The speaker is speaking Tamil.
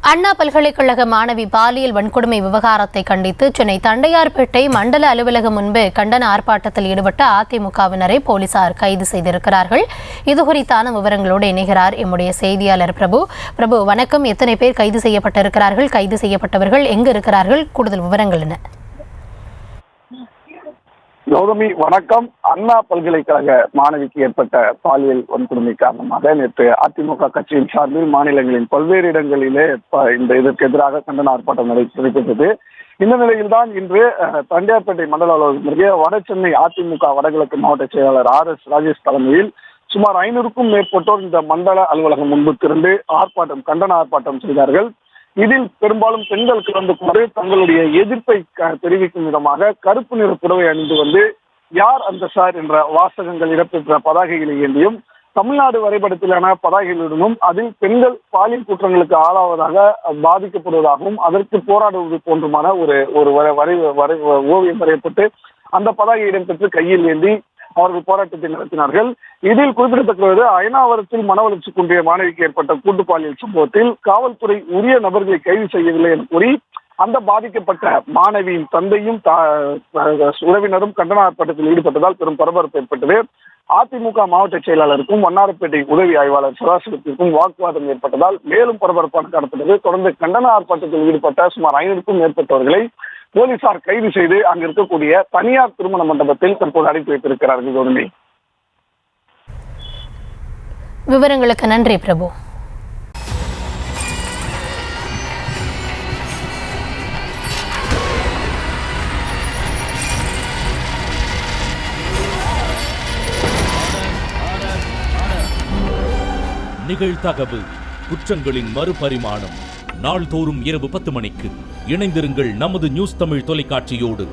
அண்ணா பல்கலைக்கழக மாணவி பாலியல் வன்கொடுமை விவகாரத்தை கண்டித்து சென்னை தண்டையார்பேட்டை மண்டல அலுவலகம் முன்பு கண்டன ஆர்ப்பாட்டத்தில் ஈடுபட்ட அதிமுகவினரை போலீசார் கைது செய்திருக்கிறார்கள். இதுகுறித்தான விவரங்களோடு இணைகிறார் எம்முடைய செய்தியாளர் பிரபு. வணக்கம். எத்தனை பேர் கைது செய்யப்பட்டிருக்கிறார்கள்? கைது செய்யப்பட்டவர்கள் எங்கு இருக்கிறார்கள்? கூடுதல் விவரங்கள் என்ன? கௌதமி, வணக்கம். அண்ணா பல்கலைக்கழக மாணவிக்கு ஏற்பட்ட பாலியல் வன்கொடுமை காரணமாக நேற்று அதிமுக கட்சியின் சார்பில் மாநிலங்களின் பல்வேறு இடங்களிலே இதற்கு எதிராக கண்டன ஆர்ப்பாட்டம் நடைபெற்றது. இந்த நிலையில்தான் இன்று தண்டையார்பேட்டை மண்டல அலுவலகம் வட சென்னை அதிமுக வடகிழக்கு மாவட்ட செயலாளர் RS ராஜேஷ் தலைமையில் சுமார் 500க்கும் மேற்பட்டோர் இந்த மண்டல அலுவலகம் முன்பு திரண்டு கண்டன ஆர்ப்பாட்டம் செய்தார்கள். இதில் பெரும்பாலும் பெண்கள் கலந்து கொண்டு தங்களுடைய எதிர்ப்பை தெரிவிக்கும் விதமாக கருப்பு நிற புடவை அணிந்து வந்து யார் அந்த சார் என்ற வாசகங்கள் இடம்பெற்ற பதாகைகளை ஏந்தியும் தமிழ்நாடு வரைபடத்திலான பதாகைகளுடனும் அதில் பெண்கள் பாலியல் குற்றங்களுக்கு ஆளாவதாக பாதிக்கப்படுவதாகவும் அதற்கு போராடுவது போன்றுமான ஒரு ஓவியம் வரையப்பட்டு அந்த பதாகை இடம்பெற்று கையில் ஏந்தி அவர்கள் போராட்டத்தை நடத்தினார்கள். இதில் குறிப்பிடத்தக்கது, அயனாவரத்தில் மனவளர்ச்சி குன்றிய மாணவிக்கு ஏற்பட்ட கூட்டு பாலியல் சம்பவத்தில் காவல்துறை உரிய நபர்களை கைது செய்யவில்லை என கூறி அந்த பாதிக்கப்பட்ட மாணவியின் தந்தையும் உறவினரும் கண்டன ஆர்ப்பாட்டத்தில் ஈடுபட்டதால் பெரும் பரபரப்பு ஏற்பட்டது. அதிமுக மாவட்ட செயலாளருக்கும் வண்ணாரப்பேட்டை உதவி ஆய்வாளர் சதாசிவத்திற்கும் வாக்குவாதம் ஏற்பட்டதால் மேலும் பரபரப்பாக காணப்பட்டது. தொடர்ந்து கண்டன ஆர்ப்பாட்டத்தில் ஈடுபட்ட சுமார் 500க்கும் மேற்பட்டவர்களை போலீசார் கைது செய்து அங்கு இருக்கக்கூடிய தனியார் திருமண மண்டபத்தில் தற்போது அடைத்து வைத்திருக்கிறார்கள். கௌதமி, விவரங்களுக்கு நன்றி பிரபு. நிகழ்தகவு குற்றங்களின் மறுபரிமாணம் நாள்தோறும் இரவு 10 மணிக்கு இணைந்திருங்கள் நமது நியூஸ் தமிழ் தொலைக்காட்சியோடு.